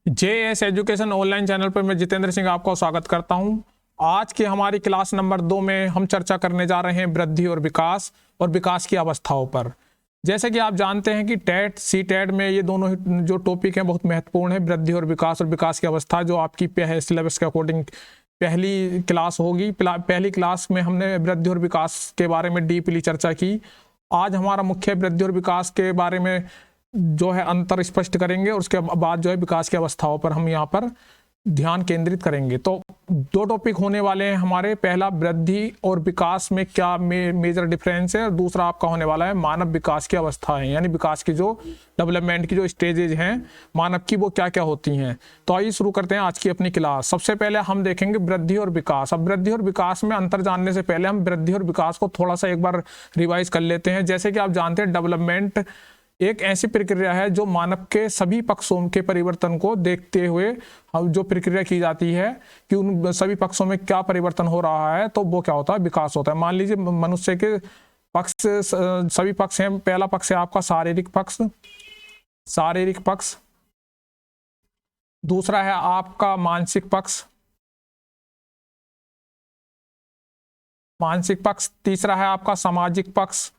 JS education online channel पर मैं जितेंद्र सिंह आपका स्वागत करता हूं। आज की हमारी क्लास नंबर 2 में हम चर्चा करने जा रहे हैं वृद्धि और विकास की अवस्थाओं पर। जैसे कि आप जानते हैं कि टेट सी टेट में ये दोनों जो टॉपिक हैं बहुत महत्वपूर्ण है, वृद्धि और विकास की अवस्था, जो आपकी सिलेबस के अकॉर्डिंग पहली क्लास होगी। पहली क्लास में हमने वृद्धि और विकास के बारे में डीपली चर्चा की। आज हमारा मुख्य वृद्धि और विकास के बारे में जो है अंतर स्पष्ट करेंगे और उसके बाद जो है विकास की अवस्थाओं पर हम यहाँ पर ध्यान केंद्रित करेंगे। तो दो टॉपिक होने वाले हैं हमारे। पहला, वृद्धि और विकास में क्या मेजर डिफरेंस है, और दूसरा आपका होने वाला है मानव विकास की अवस्था है, यानी विकास की जो डेवलपमेंट की जो स्टेजेज हैं मानव की, वो क्या क्या होती हैं। तो आइए शुरू करते हैं आज की अपनी क्लास। सबसे पहले हम देखेंगे वृद्धि और विकास। अब वृद्धि और विकास में अंतर जानने से पहले हम वृद्धि और विकास को थोड़ा सा एक बार रिवाइज कर लेते हैं। जैसे कि आप जानते हैं, डेवलपमेंट एक ऐसी प्रक्रिया है जो मानव के सभी पक्षों के परिवर्तन को देखते हुए जो प्रक्रिया की जाती है कि उन सभी पक्षों में क्या परिवर्तन हो रहा है, तो वो क्या होता है, विकास होता है। मान लीजिए मनुष्य के पक्ष सभी पक्ष हैं। पहला पक्ष है आपका शारीरिक पक्ष, दूसरा है आपका मानसिक पक्ष, तीसरा है आपका सामाजिक पक्ष,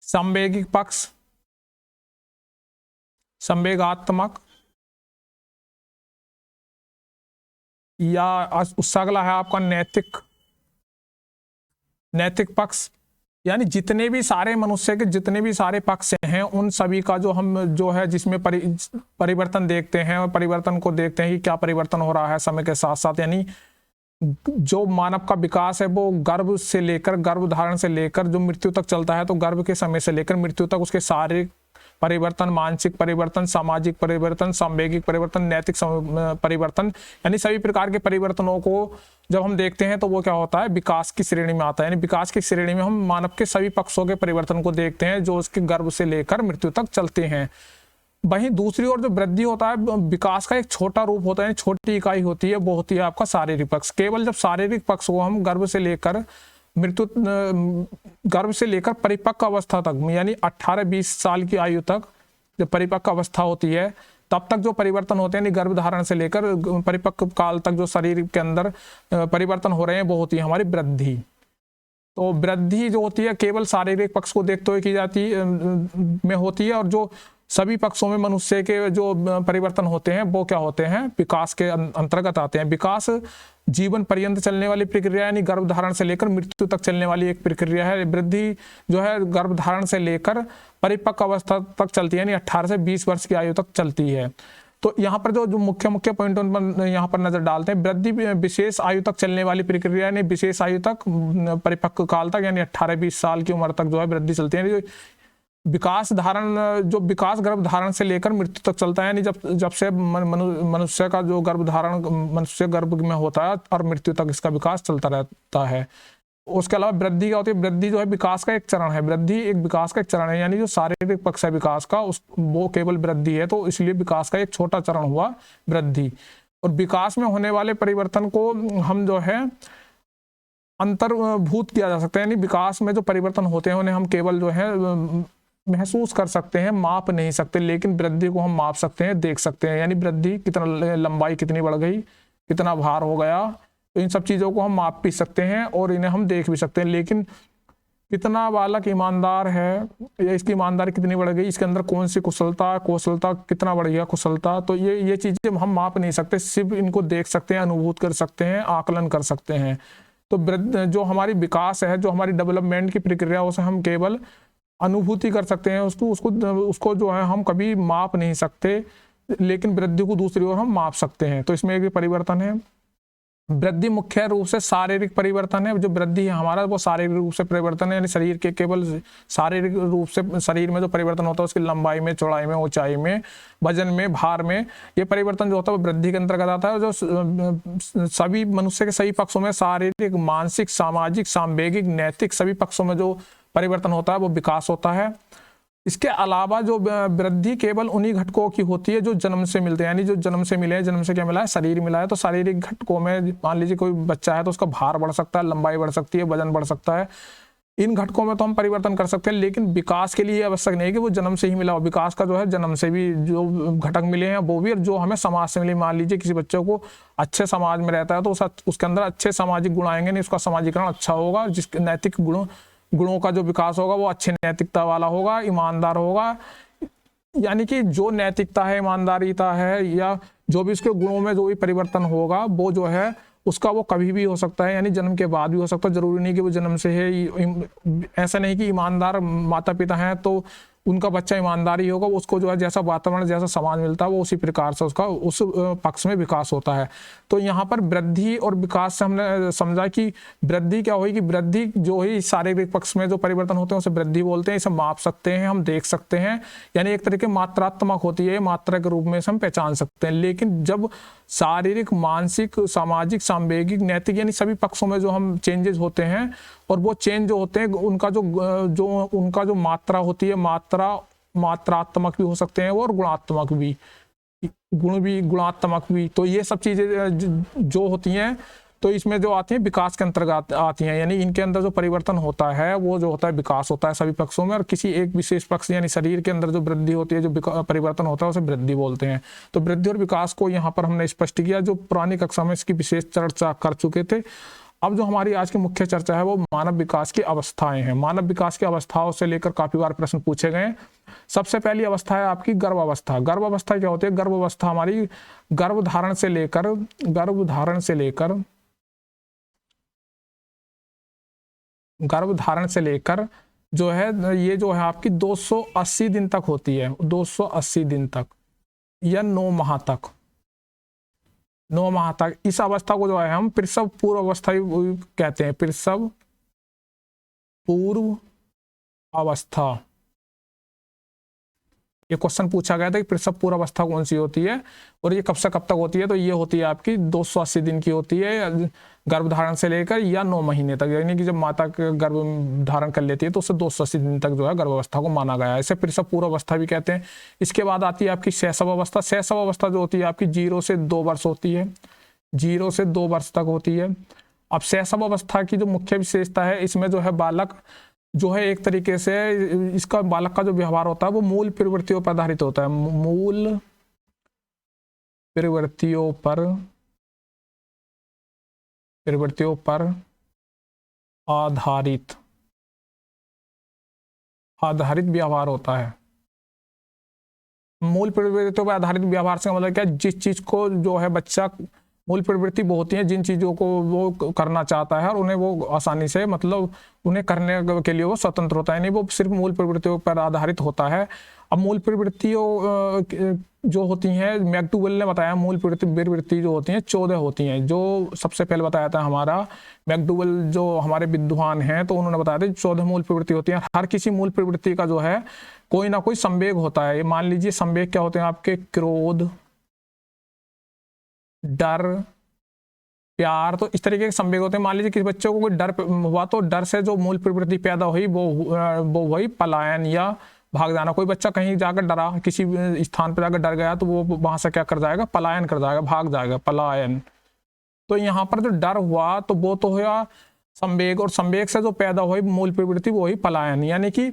संवेगिक पक्ष, संवेगात्मक, या उससे अगला है आपका नैतिक पक्ष। यानी जितने भी सारे मनुष्य के जितने भी सारे पक्ष हैं, उन सभी का जो हम जो है जिसमें परिवर्तन देखते हैं और परिवर्तन को देखते हैं कि क्या परिवर्तन हो रहा है समय के साथ साथ। यानी जो मानव का विकास है वो गर्भ धारण से लेकर जो मृत्यु तक चलता है, तो गर्भ के समय से लेकर मृत्यु तक उसके शारीरिक परिवर्तन, मानसिक परिवर्तन, सामाजिक परिवर्तन, संवेगिक परिवर्तन, नैतिक परिवर्तन, यानी सभी प्रकार के परिवर्तनों को जब हम देखते हैं तो वो क्या होता है, विकास की श्रेणी में आता है। यानी विकास की श्रेणी में हम मानव के सभी पक्षों के परिवर्तन को देखते हैं जो उसके गर्भ से लेकर मृत्यु तक चलते हैं। वहीं दूसरी ओर जो वृद्धि होता है, विकास का एक छोटा रूप होता है, छोटी इकाई होती है, वो होती है आपका शारीरिक पक्ष। केवल जब शारीरिक पक्ष को हम गर्भ से लेकर परिपक्व अवस्था तक, यानी 18-20 साल की आयु तक जब परिपक्व अवस्था होती है, तब तक जो परिवर्तन होते हैं, यानी गर्भ धारण से लेकर परिपक्व काल तक जो शरीर के अंदर परिवर्तन हो रहे हैं, वो होती है हमारी वृद्धि। तो वृद्धि जो होती है केवल शारीरिक पक्ष को देखते हुए की जाती में होती है, और जो सभी पक्षों में मनुष्य के जो परिवर्तन होते हैं वो क्या होते हैं, विकास के अंतर्गत आते हैं। विकास जीवन पर्यंत चलने वाली प्रक्रिया, यानी गर्भधारण से लेकर मृत्यु तक चलने वाली एक प्रक्रिया है। वृद्धि जो है गर्भधारण से लेकर परिपक्व अवस्था तक चलती है, यानी 18 से 20 वर्ष की आयु तक चलती है। तो यहाँ पर जो मुख्य पॉइंट पर यहाँ पर नजर डालते हैं, वृद्धि विशेष आयु तक चलने वाली प्रक्रिया, यानी विशेष आयु तक, परिपक्व काल तक, यानी 18-20 साल की उम्र तक जो है वृद्धि चलती है। विकास गर्भ धारण से लेकर मृत्यु तक चलता है, यानी जब से मनुष्य का जो मनुष्य गर्भ में होता है और मृत्यु तक इसका विकास चलता रहता है। उसके अलावा वृद्धि क्या होती है, वृद्धि जो है विकास का एक चरण है। वृद्धि एक विकास का एक चरण है, यानी जो शारीरिक पक्ष है विकास का वो केवल वृद्धि है, तो इसलिए विकास का एक छोटा चरण हुआ वृद्धि। और विकास में होने वाले परिवर्तन को हम जो है अंतर्भूत किया जा सकता है, यानी विकास में जो परिवर्तन होते हैं उन्हें हम केवल जो है महसूस कर सकते हैं, माप नहीं सकते, लेकिन वृद्धि को हम माप सकते हैं, देख सकते हैं। यानी वृद्धि कितना, लंबाई कितनी बढ़ गई, कितना भार हो गया, तो इन सब चीज़ों को हम माप भी सकते हैं और इन्हें हम देख भी सकते हैं। लेकिन कितना बालक ईमानदार है, या इसकी ईमानदारी कितनी बढ़ गई, इसके अंदर कौन सी कौशलता कितना बढ़ गया कुशलता, तो ये चीज़ें हम माप नहीं सकते, सिर्फ इनको देख सकते हैं, अनुभूत कर सकते हैं, आकलन कर सकते हैं। तो जो हमारी विकास है, जो हमारी डेवलपमेंट की प्रक्रिया, उसे हम केवल अनुभूति कर सकते हैं, उसको जो है हम कभी माप नहीं सकते, लेकिन वृद्धि को दूसरी ओर हम माप सकते हैं। तो इसमें एक परिवर्तन है। वृद्धि मुख्य रूप से शारीरिक परिवर्तन है। जो वृद्धि है हमारा वो शारीरिक रूप से परिवर्तन है, यानी शरीर के केवल शारीरिक रूप से शरीर में जो परिवर्तन होता है उसकी लंबाई में, चौड़ाई में, ऊंचाई में, वजन में, भार में, ये परिवर्तन जो होता है वो वृद्धि के अंतर्गत आता है। जो सभी मनुष्य के सभी पक्षों में शारीरिक, मानसिक, सामाजिक, सांवेगिक, नैतिक सभी पक्षों में जो परिवर्तन होता है वो विकास होता है। इसके अलावा जो वृद्धि केवल उन्हीं घटकों की होती है जो जन्म से मिलते हैं, यानी जो जन्म से मिले हैं, जन्म से क्या मिला है, शरीर मिला है। तो शारीरिक घटकों में मान लीजिए कोई बच्चा है तो उसका भार बढ़ सकता है, लंबाई बढ़ सकती है, वजन बढ़ सकता है, इन घटकों में तो हम परिवर्तन कर सकते हैं, लेकिन विकास के लिए आवश्यक नहीं है कि वो जन्म से ही मिला हो। विकास का जो है जन्म से भी जो घटक मिले हैं वो भी, और जो हमें समाज से मिले। मान लीजिए किसी बच्चे को अच्छे समाज में रहता है तो उसके अंदर अच्छे सामाजिक गुण आएंगे, नहीं उसका समाजीकरण अच्छा होगा, जिसके नैतिक गुणों का जो विकास होगा वो अच्छी नैतिकता वाला होगा, ईमानदार होगा। यानी कि जो नैतिकता है, ईमानदारीता है, या जो भी उसके गुणों में जो भी परिवर्तन होगा वो जो है उसका वो कभी भी हो सकता है, यानी जन्म के बाद भी हो सकता है। जरूरी नहीं कि वो जन्म से है। ऐसा नहीं कि ईमानदार माता पिता हैं तो उनका बच्चा ईमानदार ही होगा। उसको जो है जैसा वातावरण, जैसा समाज मिलता है वो उसी प्रकार से उसका उस पक्ष में विकास होता है। तो यहाँ पर वृद्धि और विकास से हमने समझा कि वृद्धि क्या हुई, कि वृद्धि जो है शारीरिक पक्ष में जो परिवर्तन होते हैं उसे वृद्धि बोलते हैं। इसे माप सकते हैं, हम देख सकते हैं, यानी एक तरीके मात्रात्मक होती है, मात्रा के रूप में इसे हम पहचान सकते हैं। लेकिन जब शारीरिक, मानसिक, सामाजिक, सांवेगिक, नैतिक, यानी सभी पक्षों में जो हम चेंजेस होते हैं, और वो चेंज जो होते हैं उनका जो मात्रा होती है, मात्रात्मक भी हो सकते हैं और गुणात्मक भी, गुणात्मक भी। तो ये सब चीजें जो होती हैं तो इसमें जो आती हैं विकास के अंतर्गत आती हैं, यानी इनके अंदर जो परिवर्तन होता है वो जो होता है विकास होता है सभी पक्षों में। और किसी एक विशेष पक्ष यानी शरीर के अंदर जो वृद्धि होती है, जो परिवर्तन होता है उसे वृद्धि बोलते हैं। तो वृद्धि और विकास को यहाँ पर हमने स्पष्ट किया, जो पुरानी कक्षा में इसकी विशेष चर्चा कर चुके थे। अब जो हमारी आज की मुख्य चर्चा है वो मानव विकास की अवस्थाएं हैं। मानव विकास की अवस्थाओं से लेकर काफी बार प्रश्न पूछे गए। सबसे पहली अवस्था है आपकी गर्भावस्था। गर्भावस्था क्या होती है? गर्भावस्था हमारी गर्भधारण से लेकर जो है ये जो है आपकी 280 दिन तक होती है, 280 दिन तक या 9 माह तक। 9 माह तक इस अवस्था को जो है हम प्रसव पूर्व अवस्था कहते हैं। प्रसव पूर्व अवस्था, ये क्वेश्चन पूछा गया था कि प्रसव पूर्व अवस्था कौन सी होती है और ये कब से कब तक होती है। तो ये होती है आपकी 280 दिन की होती है गर्भधारण से लेकर या 9 महीने तक, यानी कि जब माता गर्भ धारण कर लेती है तो उससे 280 दिन तक जो है गर्भावस्था को माना गया है। इसे प्रसव पूर्व अवस्था भी कहते हैं। इसके बाद आती है आपकी शैशव अवस्था। शैशव अवस्था जो होती है आपकी 0 से 2 वर्ष होती है, 0 से 2 वर्ष तक होती है। अब शैशव अवस्था की जो मुख्य विशेषता है, इसमें जो है बालक जो है एक तरीके से इसका बालक का जो व्यवहार होता है वो मूल प्रवृत्तियों पर आधारित होता है। मूल प्रवृत्तियों पर आधारित व्यवहार होता है। मूल प्रवृत्तियों पर आधारित व्यवहार से मतलब क्या, जिस चीज को जो है बच्चा, मूल प्रवृत्ति वो होती है जिन चीजों को वो करना चाहता है और उन्हें वो आसानी से, मतलब उन्हें करने के लिए वो स्वतंत्र होता है, नहीं वो सिर्फ मूल प्रवृत्तियों पर आधारित होता है। अब मूल प्रवृत्तियों जो होती हैं, मैक्डूवेल ने बताया मूल प्रवृत्ति जो होती हैं 14 होती हैं। जो सबसे पहले बताया था हमारा मैक्डूवेल, जो हमारे विद्वान हैं, तो उन्होंने बताया था 14 मूल प्रवृत्ति होती हैं। हर किसी मूल प्रवृत्ति का जो है कोई ना कोई संवेग होता है। मान लीजिए संवेग क्या होते हैं आपके, क्रोध, डर, प्यार, तो इस तरीके के संवेग होते हैं। मान लीजिए किसी बच्चे को कोई डर हुआ तो डर से जो मूल प्रवृत्ति पैदा हुई वो वही पलायन या भाग जाना। कोई बच्चा कहीं जाकर डरा, किसी स्थान पर जाकर डर गया तो वो वहां से क्या कर जाएगा, पलायन कर जाएगा, भाग जाएगा, पलायन। तो यहाँ पर जो डर हुआ तो वो तो हुआ संवेग, और संवेग से जो पैदा हुई मूल प्रवृत्ति वो ही पलायन। यानी कि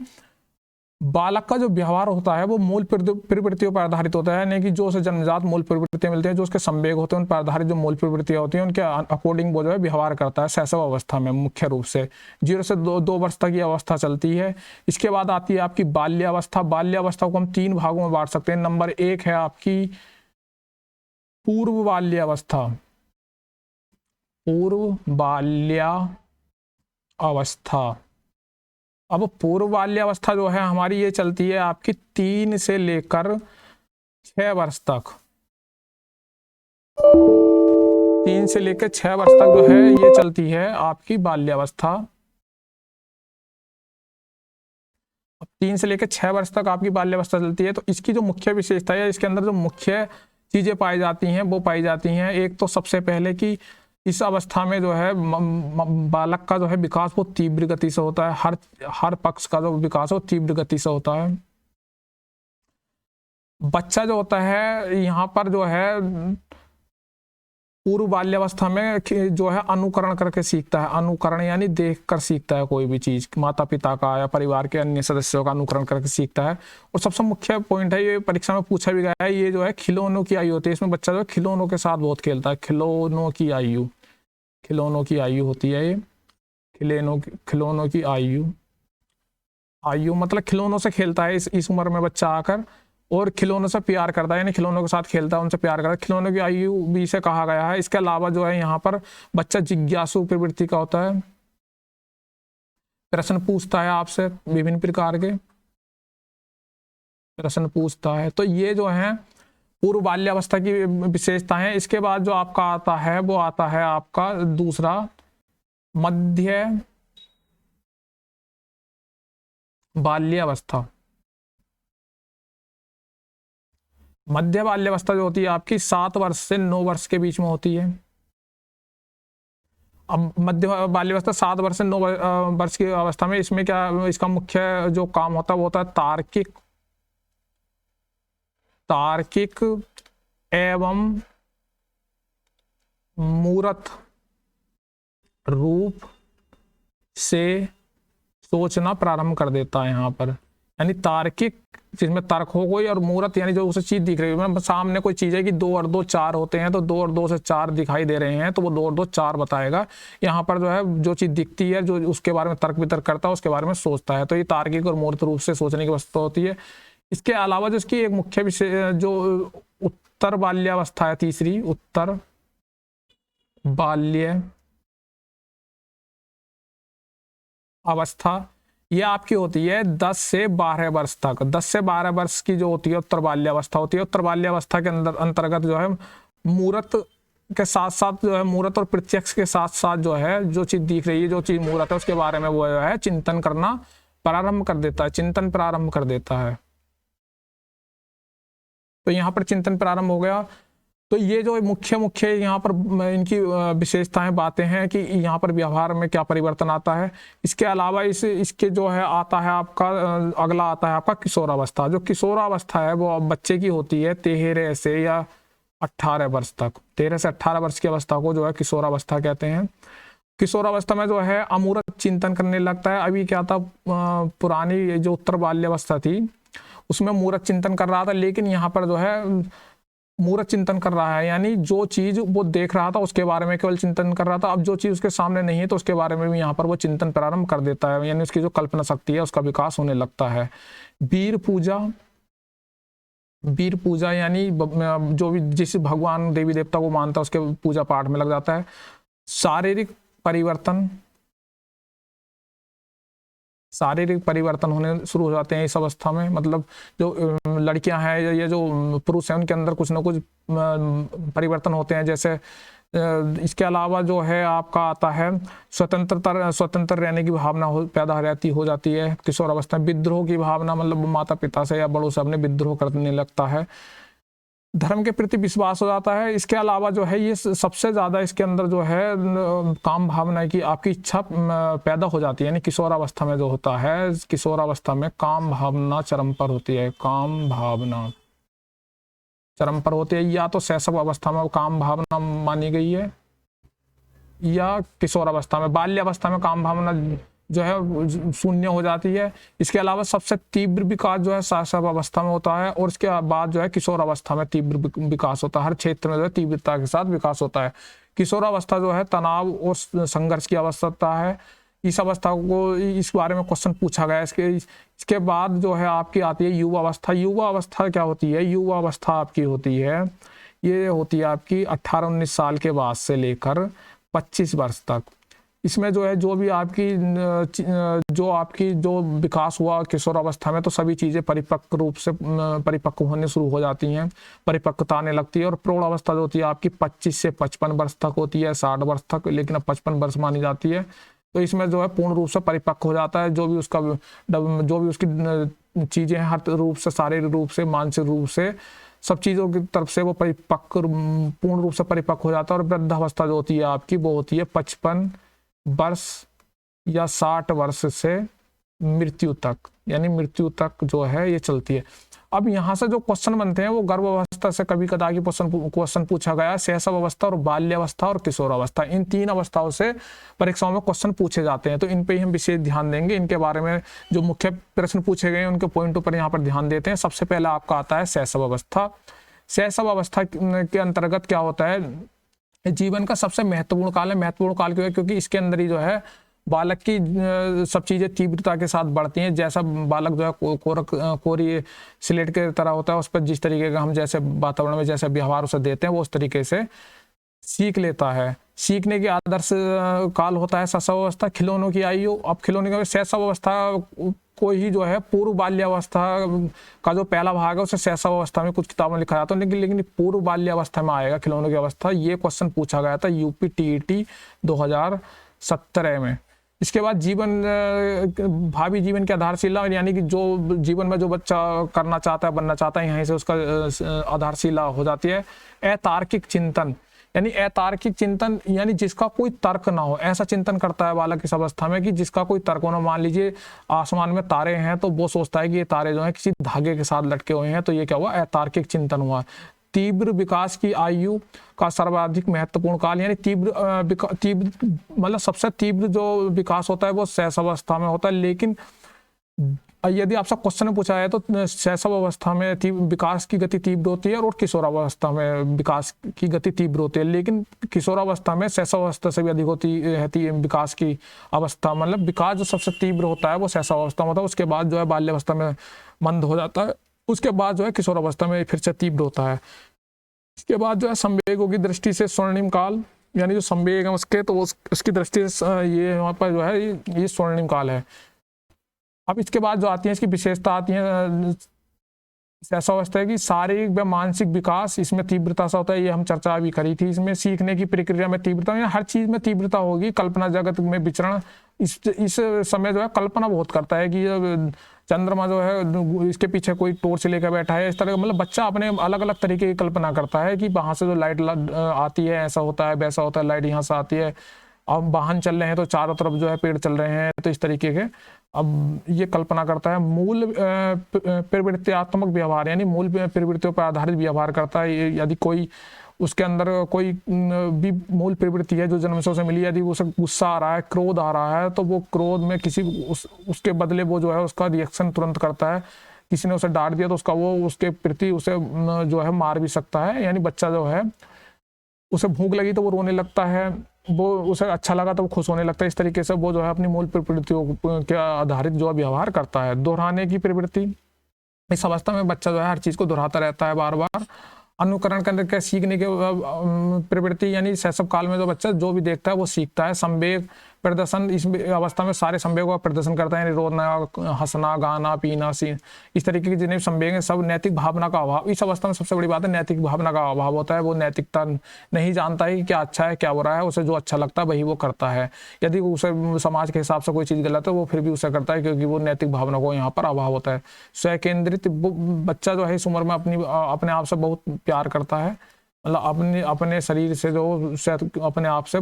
बालक का जो व्यवहार होता है वो मूल प्रवृत्तियों पर आधारित होता है, यानी कि जो उसे जन्मजात मूल प्रवृत्तियां मिलती हैं, जो उसके संवेग होते हैं उन पर आधारित जो मूल प्रवृत्तियां होती हैं उनके अकॉर्डिंग वो जो है व्यवहार करता है शैशव अवस्था में। मुख्य रूप से 0 से 2 वर्ष तक ये अवस्था चलती है। इसके बाद आती है आपकी बाल्यावस्था। बाल्यावस्था को हम 3 भागों में बांट सकते हैं। नंबर 1 है आपकी पूर्व बाल्यावस्था। पूर्व बाल्यावस्था, अब पूर्व बाल्यावस्था जो है हमारी ये चलती है आपकी 3 से लेकर 6 वर्ष तक। 3 से लेकर 6 वर्ष तक जो है ये चलती है आपकी बाल्यावस्था। 3 से लेकर 6 वर्ष तक आपकी बाल्यावस्था चलती है। तो इसकी जो मुख्य विशेषता है, इसके अंदर जो मुख्य चीजें पाई जाती हैं वो पाई जाती हैं। एक तो सबसे पहले कि इस अवस्था में जो है बालक का जो है विकास वो तीव्र गति से होता है। हर पक्ष का जो विकास है वो तीव्र गति से होता है। बच्चा जो होता है यहाँ पर जो है पूर्व बाल्यावस्था में जो है अनुकरण करके सीखता है, अनुकरण यानी देख कर सीखता है कोई भी चीज, माता पिता का या परिवार के अन्य सदस्यों का अनुकरण करके सीखता है। और सबसे मुख्य पॉइंट है, ये परीक्षा में पूछा भी गया है, ये जो है खिलौनों की आयु होती है। इसमें बच्चा जो है खिलौनों के साथ बहुत खेलता है, खिलौनों की आयु, खिलौनों की आयु होती है ये, खिलौनों की आयु, आयु मतलब खिलौनों से खेलता है इस उम्र में बच्चा आकर, और खिलौनों से प्यार करता है, यानी खिलौनों के साथ खेलता है, उनसे प्यार करता है। खिलौनों की आयु भी से कहा गया है। इसके अलावा जो है यहाँ पर बच्चा जिज्ञासु प्रवृत्ति का होता है, प्रश्न पूछता है आपसे, विभिन्न प्रकार के प्रश्न पूछता है। तो ये जो है पूर्व बाल्यावस्था की विशेषता है। इसके बाद जो आपका आता है वो आता है आपका दूसरा, मध्य बाल्यावस्था। मध्य बाल्यावस्था जो होती है आपकी 7 वर्ष से 9 वर्ष के बीच में होती है। अब मध्य बाल्यावस्था 7 वर्ष से 9 वर्ष की अवस्था में, इसमें क्या इसका मुख्य जो काम होता है वो होता है तार्किक एवं मूर्त रूप से सोचना प्रारंभ कर देता है यहाँ पर। यानी तार्किक, जिसमें तर्क हो कोई, और मूर्त यानी जो उसे चीज दिख रही है, सामने कोई चीज है कि 2 और 2 4 होते हैं, तो 2 और 2 से 4 दिखाई दे रहे हैं, तो वो 2 और 2 4 बताएगा। यहाँ पर जो है जो चीज दिखती है, जो उसके बारे में तर्क वितर्क करता है, उसके बारे में सोचता है। तो ये तार्किक और मूर्त रूप से सोचने की वस्तु होती है। इसके अलावा जो इसकी एक मुख्य विषय जो उत्तर बाल्यावस्था है, तीसरी उत्तर बाल्य अवस्था, ये आपकी होती है 10 से 12 वर्ष तक। 10 से 12 वर्ष की जो होती है उत्तर बाल्यावस्था होती है। उत्तर बाल्यावस्था के अंतर्गत जो है मूर्त के साथ साथ जो है, मूर्त और प्रत्यक्ष के साथ साथ जो है जो चीज दिख रही है, जो चीज मूर्त है, उसके बारे में वो जो है चिंतन करना प्रारंभ कर देता है, चिंतन प्रारंभ कर देता है। तो यहाँ पर चिंतन प्रारंभ हो गया। तो ये जो मुख्य यहाँ पर इनकी विशेषताएं बातें हैं कि यहाँ पर व्यवहार में क्या परिवर्तन आता है। इसके अलावा इसके जो है आता है आपका अगला आता है आपका किशोरावस्था। जो किशोरावस्था है वो बच्चे की होती है 13 से या 18 वर्ष तक। 13 से 18 वर्ष की अवस्था को जो है किशोरावस्था कहते हैं। किशोरावस्था में जो है अमूर्त चिंतन करने लगता है। अभी क्या था, पुरानी जो उत्तर बाल्यावस्था थी उसमें मूर्त चिंतन कर रहा था, लेकिन यहाँ पर जो है मूर्त चिंतन कर रहा है, यानी जो चीज वो देख रहा था उसके बारे में केवल चिंतन कर रहा था। अब जो चीज उसके सामने नहीं है तो उसके बारे में भी यहाँ पर वो चिंतन प्रारंभ कर देता है, यानी उसकी जो कल्पना शक्ति है उसका विकास होने लगता है। वीर पूजा यानी जो भी जिस भगवान देवी देवता को मानता है उसके पूजा पाठ में लग जाता है। शारीरिक परिवर्तन होने शुरू हो जाते हैं इस अवस्था में। मतलब जो लड़कियां हैं या जो पुरुष हैं उनके अंदर कुछ ना कुछ परिवर्तन होते हैं। जैसे इसके अलावा जो है आपका आता है स्वतंत्र रहने की भावना पैदा हो जाती है किशोर अवस्था में। विद्रोह की भावना, मतलब माता पिता से या बड़ों से अपने विद्रोह करने लगता है। धर्म के प्रति विश्वास हो जाता है। इसके अलावा जो है ये सबसे ज्यादा इसके अंदर जो है काम भावना की आपकी इच्छा पैदा हो जाती है। यानी किशोरावस्था में जो होता है, किशोरावस्था में काम भावना चरम पर होती है, काम भावना चरम पर होती है। या तो शैशव अवस्था में काम भावना मानी गई है, या किशोरावस्था में। बाल्यावस्था में काम भावना जो है शून्य हो जाती है। इसके अलावा सबसे तीव्र विकास जो है शैशव अवस्था में होता है, और इसके बाद जो है किशोर अवस्था में तीव्र विकास होता है। हर क्षेत्र में जो है तीव्रता के साथ विकास होता है। किशोरावस्था जो है तनाव और संघर्ष की अवस्था है। इस अवस्था को, इस बारे में क्वेश्चन पूछा गया है। इसके बाद जो है आपकी आती है युवा अवस्था। युवा अवस्था क्या होती है? युवा अवस्था आपकी होती है, ये होती है आपकी 18-19 साल के बाद से लेकर 25 वर्ष तक। इसमें जो है जो भी आपकी जो विकास हुआ किशोर अवस्था में, तो सभी चीजें परिपक्व होने शुरू हो जाती हैं, परिपक्वता आने लगती है। और प्रौढ़ अवस्था जो होती है आपकी 25 से 55 वर्ष तक होती है, 60 वर्ष तक, लेकिन अब 55 वर्ष मानी जाती है। तो इसमें जो है पूर्ण रूप से परिपक्व हो जाता है। जो भी उसकी चीजें हैं, हर रूप से, शारीरिक रूप से, मानसिक रूप से, सब चीजों की तरफ से वो पूर्ण रूप से परिपक्व हो जाता है। और वृद्धावस्था जो होती है आपकी वो होती है 55 वर्ष या 60 वर्ष से मृत्यु तक, यानी मृत्यु तक जो है ये चलती है। अब यहाँ से जो क्वेश्चन बनते हैं वो गर्भावस्था से कभी कदा की क्वेश्चन पूछा गया, शैशव अवस्था और बाल्यावस्था और किशोरावस्था, इन 3 अवस्थाओं से परीक्षाओं में क्वेश्चन पूछे जाते हैं। तो इन पे ही हम विशेष ध्यान देंगे। इनके बारे में जो मुख्य प्रश्न पूछे गए हैं उनके पॉइंटों पर यहाँ पर ध्यान देते हैं। सबसे पहला आपका आता है शैशव अवस्था। शैशव अवस्था के अंतर्गत क्या होता है, जीवन का सबसे महत्वपूर्ण काल है। महत्वपूर्ण काल क्यों है, क्योंकि इसके अंदर ही जो है बालक की सब चीज़ें तीव्रता के साथ बढ़ती हैं। जैसा बालक जो है कोरी स्लेट के तरह होता है, उस पर जिस तरीके का हम जैसे वातावरण में जैसे व्यवहार उसे देते हैं वो उस तरीके से सीख लेता है। सीखने की आदर्श काल होता है शैशव अवस्था। खिलौनों की आयु, अब खिलौने की शैशव अवस्था को ही जो है पूर्व बाल्यावस्था का जो पहला भाग है उसे शैशव अवस्था में कुछ किताबों में लिखा जाता है, लेकिन पूर्व बाल्यावस्था में आएगा खिलौनों की अवस्था। ये क्वेश्चन पूछा गया था यूपी टीईटी 2017 में। इसके बाद भावी जीवन की आधारशिला, यानी कि जो जीवन में जो बच्चा करना चाहता है, बनना चाहता है, यहीं से उसका आधारशिला हो जाती है। अतार्किक चिंतन, यानी अतार्किक चिंतन यानी जिसका कोई तर्क ना हो, ऐसा चिंतन करता है बालक इस अवस्था में कि जिसका कोई तर्क ना। मान लीजिए आसमान में तारे हैं तो वो सोचता है कि ये तारे जो हैं किसी धागे के साथ लटके हुए हैं, तो ये क्या हुआ, अतार्किक चिंतन हुआ। तीव्र विकास की आयु का सर्वाधिक महत्वपूर्ण काल, यानी तीव्र मतलब सबसे तीव्र जो विकास होता है वो शैशव अवस्था में होता है। लेकिन यदि आपसे क्वेश्चन में पूछा है तो शैशव अवस्था में विकास की गति तीव्र होती है और किशोरावस्था में विकास की गति तीव्र होती है। लेकिन किशोरावस्था में शैशव अवस्था से भी अधिक होती है विकास की अवस्था। मतलब विकास जो सबसे तीव्र होता है वो शैशव अवस्था में होता है। उसके बाद जो है बाल्यावस्था में मंद हो जाता है। उसके बाद जो है किशोरावस्था में फिर से तीव्र होता है। इसके बाद जो है संवेगों की दृष्टि से स्वर्णिम काल, यानी जो संवेग है उसके, तो उसकी दृष्टि से ये वहाँ पर जो है ये स्वर्णिम काल है। अब इसके बाद जो आती है इसकी विशेषता आती है शैशव अवस्था की शारीरिक व मानसिक विकास इसमें तीव्रता सा होता है। ये हम चर्चा भी करी थी। इसमें सीखने की प्रक्रिया में तीव्रता, यानी हर चीज में तीव्रता होगी। कल्पना जगत में विचरण, इस समय जो है कल्पना बहुत करता है कि चंद्रमा जो है इसके पीछे कोई टॉर्च लेकर बैठा है, इस तरह मतलब बच्चा अपने अलग अलग तरीके की कल्पना करता है कि वहां से जो लाइट आती है ऐसा होता है वैसा होता है, लाइट यहाँ से आती है। अब वाहन चल रहे हैं तो चारों तरफ जो है पेड़ चल रहे हैं, तो इस तरीके के अब ये कल्पना करता है। मूल प्रवृत्तियात्मक व्यवहार, यानी मूल प्रवृत्तियों पर आधारित व्यवहार करता है। यदि कोई उसके अंदर कोई भी मूल प्रवृत्ति है जो जन्म से उसे मिली, यदि उसे गुस्सा आ रहा है, क्रोध आ रहा है, तो वो क्रोध में किसी उसके बदले वो जो है उसका रिएक्शन तुरंत करता है। किसी ने उसे डांट दिया तो उसका वो उसके प्रति उसे जो है मार भी सकता है। यानी बच्चा जो है उसे भूख लगी तो वो रोने लगता है, वो उसे अच्छा लगा तो वो खुश होने लगता है। इस तरीके से वो जो है अपनी मूल प्रवृत्तियों के आधारित जो व्यवहार करता है। दोहराने की प्रवृत्ति, इस अवस्था में बच्चा जो है हर चीज को दोहराता रहता है बार बार। अनुकरण करने के सीखने के प्रवृत्ति, यानी शैशव काल में जो बच्चा जो भी देखता है वो सीखता है। संवेग प्रदर्शन, इस अवस्था में सारे संवेगों का प्रदर्शन करता है, यानी रोना, हंसना, गाना, पीना, इस तरीके के जितने संवेग हैं सब। नैतिक भावना का अभाव, इस अवस्था में सबसे बड़ी बात है नैतिक भावना का अभाव होता है। वो नैतिकता नहीं जानता है कि क्या अच्छा है क्या बुरा है, उसे जो अच्छा लगता है वही वो करता है। यदि उसे समाज के हिसाब से कोई चीज़ गलत है वो फिर भी उसे करता है, क्योंकि वो नैतिक भावना को यहाँ पर अभाव होता है। स्वयं केंद्रित, बच्चा जो है इस उम्र में अपने आप से बहुत प्यार करता है, मतलब अपने शरीर से जो अपने आप से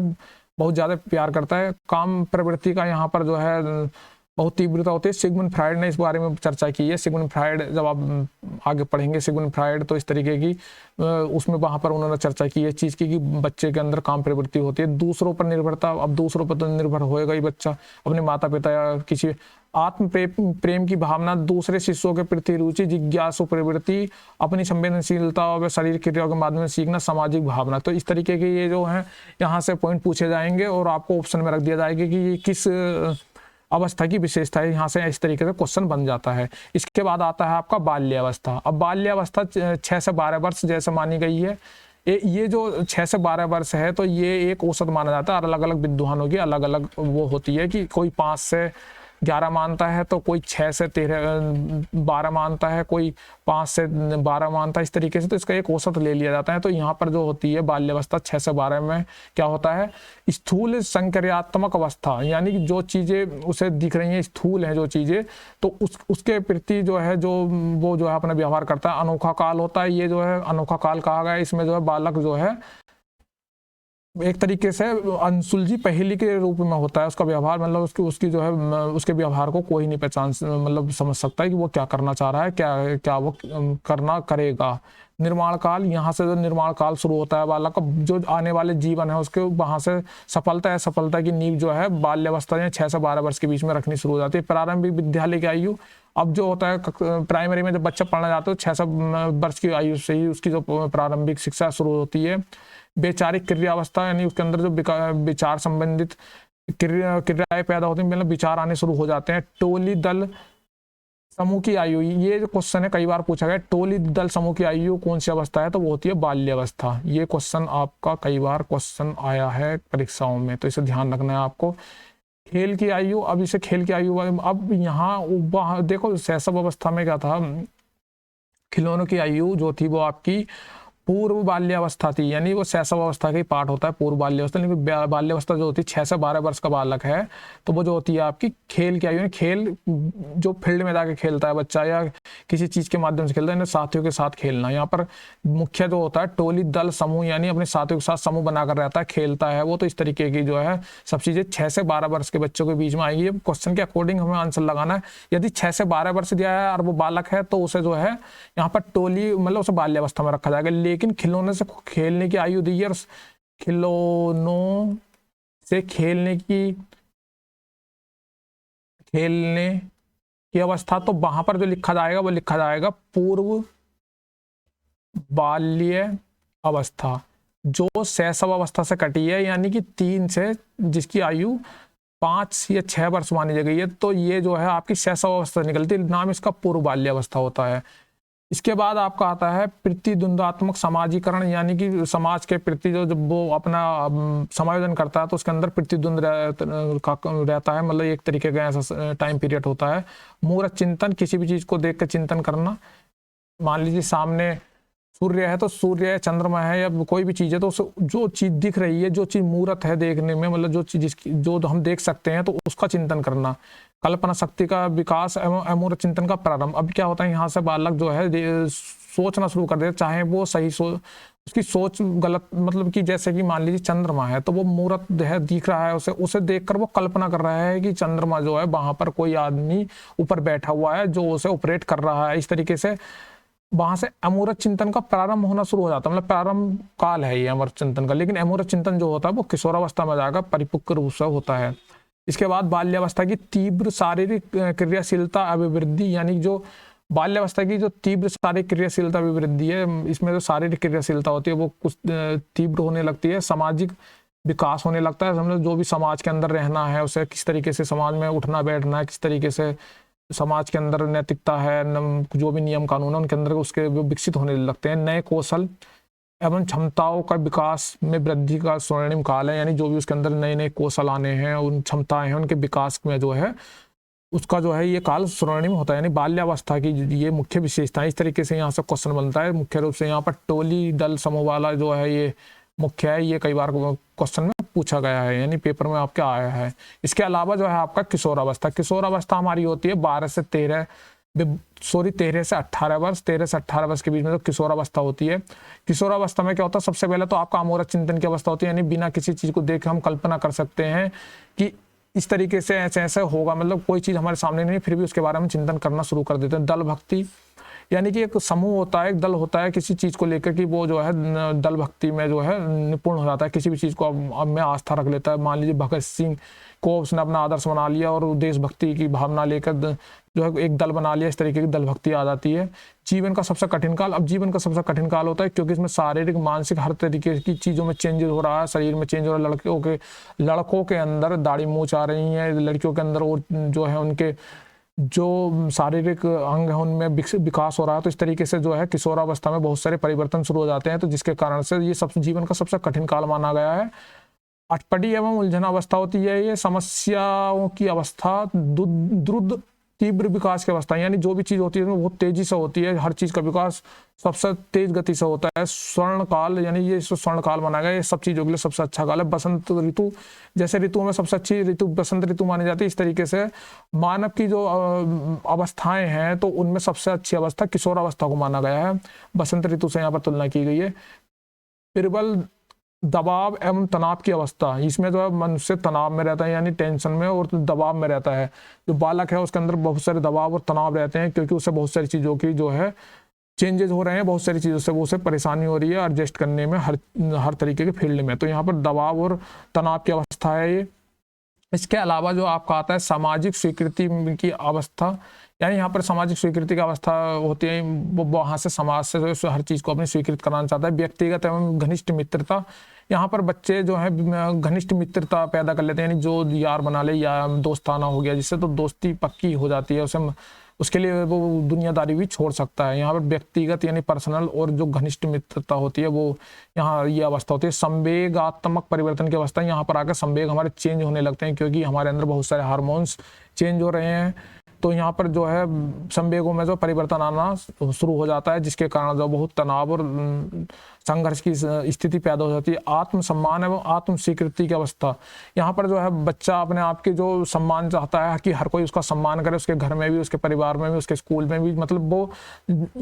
बहुत ज़्यादा प्यार करता है। काम प्रवृत्ति का यहाँ पर जो है बहुत तीव्रता होती है। सिगमंड फ्राइड ने इस बारे में चर्चा की है। सिगमंड फ्राइड, जब आप आगे पढ़ेंगे सिगमंड फ्राइड, तो इस तरीके की उसमें वहाँ पर उन्होंने चर्चा की है चीज़ की कि बच्चे के अंदर काम प्रवृत्ति होती है। दूसरों पर निर्भरता, अब दूसरों पर तो निर्भर होएगा ही बच्चा, अपने माता पिता या किसी। आत्म प्रेम की भावना, दूसरे शिष्यों के प्रति रुचि, जिज्ञासु प्रवृत्ति, अपनी संवेदनशीलता और शरीर क्रियाओं के माध्यम से सीखना, सामाजिक भावना। तो इस तरीके के ये जो है यहाँ से पॉइंट पूछे जाएंगे और आपको ऑप्शन में रख दिया जाएगा कि ये किस अवस्था की विशेषता है। यहाँ से इस तरीके से क्वेश्चन बन जाता है। इसके बाद आता है आपका बाल्यावस्था। अब बाल्यावस्था 6 से 12 वर्ष जैसे मानी गई है। ये जो 6 से 12 वर्ष है तो ये एक औसत माना जाता है। अलग अलग विद्वानों की अलग अलग वो होती है कि कोई 5 से 11 मानता है, तो कोई 6 से 12 मानता है, कोई 5 से 12 मानता है, इस तरीके से। तो इसका एक औसत ले लिया जाता है। तो यहाँ पर जो होती है बाल्यावस्था 6 से 12 में क्या होता है, स्थूल संक्रियात्मक अवस्था, यानी कि जो चीज़ें उसे दिख रही हैं स्थूल हैं जो चीज़ें, तो उसके प्रति जो है वो जो है अपना व्यवहार करता है। अनोखा काल होता है, ये जो है अनोखा काल कहा गया है। इसमें जो है बालक जो है एक तरीके से अनसुलझी पहेली के रूप में होता है उसका व्यवहार, मतलब उसकी उसकी जो है उसके व्यवहार को कोई नहीं पहचान मतलब समझ सकता है कि वो क्या करना चाह रहा है, क्या क्या वो करना करेगा। निर्माण काल, यहाँ से जो निर्माण काल शुरू होता है बालक का, जो आने वाले जीवन है उसके वहाँ से सफलता है, सफलता की नींव जो है बाल्यावस्था या 6 से 12 वर्ष के बीच में रखनी शुरू हो जाती है। प्रारंभिक विद्यालय की आयु, अब जो होता है प्राइमरी में जब बच्चा पढ़ना जाता है तो 6 से वर्ष की आयु से ही उसकी जो प्रारंभिक शिक्षा शुरू होती है। वैचारिक क्रियावस्था, यानी उसके अंदर जो विचार संबंधित क्रियाएं पैदा होती हैं, मतलब विचार आने शुरू हो जाते हैं। टोली दल समूह की आयु, ये जो क्वेश्चन है कई बार पूछा गया, टोली दल समूह की आयु कौन सी अवस्था है, तो वो होती है बाल्यावस्था। ये क्वेश्चन आपका कई बार क्वेश्चन आया है परीक्षाओं में, तो इसे ध्यान रखना है आपको। खेल की आयु, अब इसे खेल की आयु, अब यहाँ देखो शैशव अवस्था में क्या था, खिलौनों की आयु जो थी वो आपकी पूर्व बाल्यावस्था थी, यानी वो शैशव अवस्था का ही पार्ट होता है पूर्व बाल्यावस्था। लेकिन बाल्यावस्था जो होती है 6 से 12 वर्ष का बालक है, तो वो जो होती है आपकी खेल की आयु, खेल जो फील्ड में जाके खेलता है बच्चा या किसी चीज के माध्यम से खेलता है, साथियों के साथ खेलना। यहाँ पर मुख्य जो होता है टोली दल समूह, यानी अपने साथियों के साथ समूह बनाकर रहता है, खेलता है वो, तो इस तरीके की जो है सब चीजें 6 से 12 वर्ष के बच्चों के बीच में आएगी। क्वेश्चन के अकॉर्डिंग हमें आंसर लगाना है। यदि 6 से 12 वर्ष दिया है और वो बालक है तो उसे जो है यहाँ पर टोली मतलब उसे बाल्यावस्था में रखा जाएगा। लेकिन खिलौने से खेलने की आयु दी है, और खिलौनों से खेलने की अवस्था, तो वहां पर जो लिखा जाएगा वो लिखा जाएगा पूर्व बाल्य अवस्था, जो शैशव अवस्था से कटी है, यानी कि 3 से जिसकी आयु 5 या 6 वर्ष मानी गई है, तो ये जो है आपकी शैशव अवस्था निकलती है, नाम इसका पूर्व बाल्य अवस्था होता है। इसके बाद आपका आता है प्रतिद्वंदात्मक समाजीकरण, यानी कि समाज के प्रति जो जब वो अपना समायोजन करता है तो उसके अंदर प्रतिद्वंद रहता है, मतलब एक तरीके का ऐसा टाइम पीरियड होता है। मूर्त चिंतन, किसी भी चीज को देख कर चिंतन करना, मान लीजिए सामने सूर्य है तो सूर्य है, चंद्रमा है, या कोई भी चीज है तो जो चीज दिख रही है, जो चीज मूर्त है देखने में, मतलब जो चीज जो हम देख सकते हैं तो उसका चिंतन करना। कल्पना शक्ति का विकास एवं अमूर्त चिंतन का प्रारंभ। अब क्या होता है, यहाँ से बालक जो है सोचना शुरू कर देता, चाहे वो सही उसकी सोच गलत, मतलब कि जैसे कि मान लीजिए चंद्रमा है तो वो मूर्त है दिख रहा है, उसे देखकर वो कल्पना कर रहा है कि चंद्रमा जो है वहां पर कोई आदमी ऊपर बैठा हुआ है जो उसे ऑपरेट कर रहा है। इस तरीके से वहां से अमूर्त चिंतन का प्रारंभ होना शुरू हो जाता है, मतलब प्रारंभ काल है ये अमूर्त चिंतन का। लेकिन अमूर्त चिंतन जो होता है वो किशोरावस्था में जाकर परिपक्व रूप से होता है। इसके बाद बाल्यावस्था की तीव्र शारीरिक क्रियाशीलता अभिवृद्धि, यानी जो बाल्यावस्था की जो तीव्र शारीरिक क्रियाशीलता अभिवृद्धि है, इसमें जो शारीरिक क्रियाशीलता होती है वो कुछ तीव्र होने लगती है। सामाजिक विकास होने लगता है, समझो जो भी समाज के अंदर रहना है उसे किस तरीके से समाज में उठना बैठना है, किस तरीके से समाज के अंदर नैतिकता है, जो भी नियम कानून है उनके अंदर उसके विकसित होने लगते हैं। नए कौशल एवं क्षमताओं का विकास में वृद्धि का स्वर्णिम काल है, यानी जो भी उसके अंदर नए नए कौशल आने हैं, उन क्षमताएं हैं, उनके विकास में जो है उसका जो है ये काल स्वर्णिम होता है, यानी बाल्यावस्था की ये मुख्य विशेषता है। इस तरीके से यहाँ से क्वेश्चन बनता है। मुख्य रूप से यहाँ पर टोली दल समूह वाला जो है ये मुख्य है, ये कई बार क्वेश्चन में पूछा गया है, यानी पेपर में आपके आया है। इसके अलावा जो है आपका किशोरावस्था, किशोरावस्था हमारी होती है 13 से 18 वर्ष, 13 से 18 वर्ष के बीच में जो किशोरावस्था होती है। किशोरावस्था में क्या होता है, सबसे पहले तो आपका अमूर्त चिंतन की अवस्था होती है, यानी बिना किसी चीज को देख हम कल्पना कर सकते हैं कि इस तरीके से ऐसे ऐसे होगा, मतलब कोई चीज हमारे सामने नहीं फिर भी उसके बारे में चिंतन करना शुरू कर देते हैं। दल भक्ति, यानी कि एक समूह होता है, एक दल होता है किसी चीज को लेकर कि वो जो है दल भक्ति में जो है निपुण हो जाता है, किसी भी चीज को अब में आस्था रख लेता है। मान लीजिए भगत सिंह को उसने अपना आदर्श बना लिया और देशभक्ति की भावना लेकर जो है एक दल बना लिया, इस तरीके की दल भक्ति आ जाती है। जीवन का सबसे कठिन काल, अब जीवन का सबसे कठिन काल होता है क्योंकि इसमें शारीरिक मानसिक हर तरीके की चीजों में चेंज हो रहा है, शरीर में चेंज हो रहा है। लड़कों के अंदर दाढ़ी मूंछ आ रही है, लड़कियों के अंदर और जो है उनके जो शारीरिक अंग है उनमें विकास हो रहा है। तो इस तरीके से जो है किशोरावस्था में बहुत सारे परिवर्तन शुरू हो जाते हैं, तो जिसके कारण से ये सब जीवन का सबसे कठिन काल माना गया है। अटपटी एवं उलझन अवस्था होती है, ये समस्याओं की अवस्था, द्रुत तीव्र विकास की अवस्था, यानी जो भी चीज होती है बहुत तेजी से होती है, हर चीज का विकास सबसे तेज गति से होता है। स्वर्ण काल, यानी ये स्वर्ण काल माना गया, ये सब चीजों के लिए सबसे अच्छा काल है। बसंत ऋतु, जैसे ऋतुओं में सबसे अच्छी ऋतु बसंत ऋतु मानी जाती है, इस तरीके से मानव की जो अवस्थाएं हैं तो उनमें सबसे अच्छी अवस्था किशोर अवस्था को माना गया है। बसंत ऋतु से यहाँ पर तुलना की गई है। प्रबल दबाव एवं तनाव की अवस्था, इसमें जो है मनुष्य तनाव में रहता है यानी टेंशन में और दबाव में रहता है। जो बालक है उसके अंदर बहुत सारे दबाव और तनाव रहते हैं क्योंकि उसे बहुत सारी चीज़ों की जो है चेंजेस हो रहे हैं, बहुत सारी चीज़ों से वो उसे परेशानी हो रही है एडजस्ट करने में हर तरीके के फील्ड में। तो यहाँ पर दबाव और तनाव की अवस्था है ये। इसके अलावा जो आपका आता है सामाजिक स्वीकृति की अवस्था, यानी यहाँ पर सामाजिक स्वीकृति की अवस्था होती है, वो वहाँ से समाज से जो हर चीज़ को अपनी स्वीकृत कराना चाहता है। व्यक्तिगत एवं घनिष्ठ मित्रता, यहाँ पर बच्चे जो है घनिष्ठ मित्रता पैदा कर लेते हैं, यानी जो यार बना ले या दोस्ताना हो गया जिससे तो दोस्ती पक्की हो जाती है, उसके लिए वो दुनियादारी भी छोड़ सकता है। यहाँ पर व्यक्तिगत यानी पर्सनल और जो घनिष्ठ मित्रता होती है वो यहाँ ये अवस्था होती है। संवेगात्मक परिवर्तन की अवस्था, यहाँ पर आकर संवेग हमारे चेंज होने लगते हैं क्योंकि हमारे अंदर बहुत सारे हार्मोन्स चेंज हो रहे हैं। तो यहाँ पर जो है संवेगों में जो परिवर्तन आना शुरू हो जाता है जिसके कारण जो बहुत तनाव और संघर्ष की स्थिति पैदा हो जाती है। आत्मसम्मान एवं आत्म स्वीकृति की अवस्था, यहाँ पर जो है बच्चा अपने आप की जो सम्मान चाहता है कि हर कोई उसका सम्मान करे, उसके घर में भी, उसके परिवार में भी, उसके स्कूल में भी, मतलब वो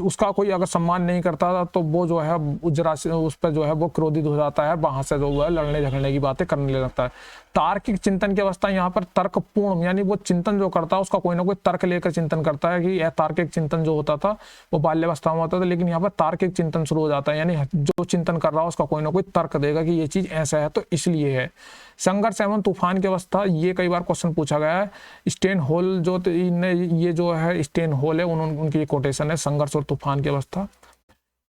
उसका कोई अगर सम्मान नहीं करता तो वो जो है उस पर जो है वो क्रोधित हो जाता है, वहां से जो है लड़ने झगड़ने की बातें करने लगता है। तार्किक चिंतन की अवस्था, यहाँ पर तर्कपूर्ण यानी वो चिंतन जो करता है उसका कोई ना कोई तर्क लेकर चिंतन करता है कि यह तार्किक चिंतन जो होता था वो बाल्यावस्था में होता था, लेकिन यहाँ पर तार्किक चिंतन शुरू हो जाता है, यानी जो चिंतन कर रहा है उसका कोई ना कोई तर्क देगा कि ये चीज ऐसा है तो इसलिए है। संघर्ष एवं तूफान की अवस्था, ये कई बार क्वेश्चन पूछा गया है। स्टेन होल जो ये जो है स्टेन होल है उनकी कोटेशन है, संघर्ष और तूफान की अवस्था।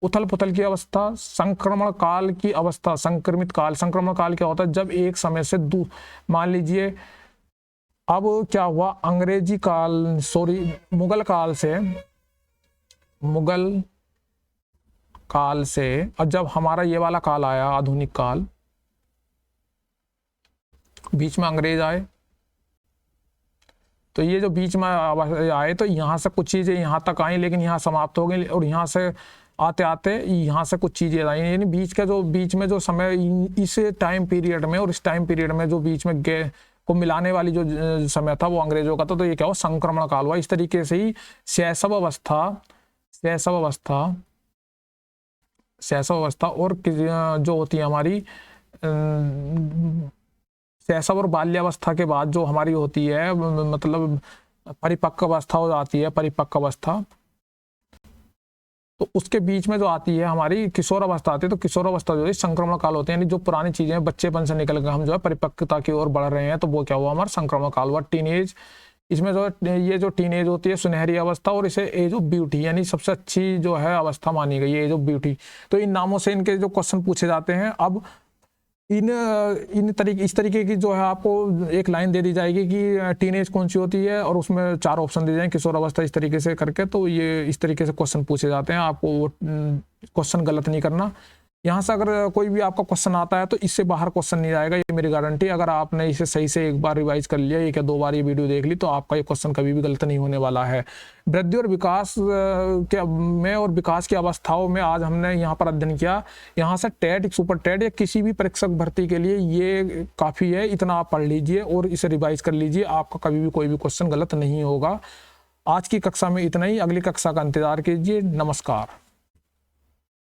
उथल पुथल की अवस्था, संक्रमण काल की अवस्था, संक्रमित काल। संक्रमण काल क्या होता है, जब एक समय से मान लीजिए अब क्या हुआ, अंग्रेजी काल मुगल काल से और जब हमारा ये वाला काल आया आधुनिक काल, बीच में अंग्रेज आए, तो ये जो बीच में आए तो यहाँ से कुछ चीजें यहाँ तक आई लेकिन यहाँ समाप्त हो गई और यहाँ से आते आते यहाँ से कुछ चीजें आई, यानी बीच में जो समय इस टाइम पीरियड में और इस टाइम पीरियड में जो बीच में को मिलाने वाली जो समय था वो अंग्रेजों का था, तो ये क्या हुआ, संक्रमण काल हुआ। इस तरीके से ही शैशव अवस्था और जो होती है हमारी शैशव और बाल्यावस्था के बाद जो हमारी होती है मतलब परिपक्व अवस्था हो जाती है, परिपक्व अवस्था, तो उसके बीच में जो आती है हमारी किशोर अवस्था आती है। तो किशोर अवस्था जो है संक्रमण काल होते हैं, यानी जो पुरानी चीजें बच्चेपन से निकल कर हम जो है परिपक्वता की ओर बढ़ रहे हैं, तो वो क्या हुआ, हमारा संक्रमण काल हुआ। टीनेज, इसमें जो ये जो टीनेज होती है सुनहरी अवस्था और इसे एज ऑफ ब्यूटी यानी सबसे अच्छी जो है अवस्था मानी गई है, एज ऑफ ब्यूटी। तो इन नामों से इनके जो क्वेश्चन पूछे जाते हैं। अब इस तरीके की जो है आपको एक लाइन दे दी जाएगी कि टीनेज कौन सी होती है और उसमें 4 ऑप्शन दे जाएंगे, किशोर अवस्था, इस तरीके से करके। तो ये इस तरीके से क्वेश्चन पूछे जाते हैं, आपको क्वेश्चन गलत नहीं करना। यहाँ से अगर कोई भी आपका क्वेश्चन आता है तो इससे बाहर क्वेश्चन नहीं आएगा, ये मेरी गारंटी। अगर आपने इसे सही से एक बार रिवाइज कर लिया, एक या 2 बार ये वीडियो देख ली, तो आपका ये क्वेश्चन कभी भी गलत नहीं होने वाला है। वृद्धि और विकास और विकास की अवस्थाओं में आज हमने यहाँ पर अध्ययन किया। यहाँ से टेट, सुपर टेट या किसी भी परीक्षक भर्ती के लिए ये काफ़ी है, इतना आप पढ़ लीजिए और इसे रिवाइज कर लीजिए, आपका कभी भी कोई भी क्वेश्चन गलत नहीं होगा। आज की कक्षा में इतना ही, अगली कक्षा का इंतजार कीजिए। नमस्कार।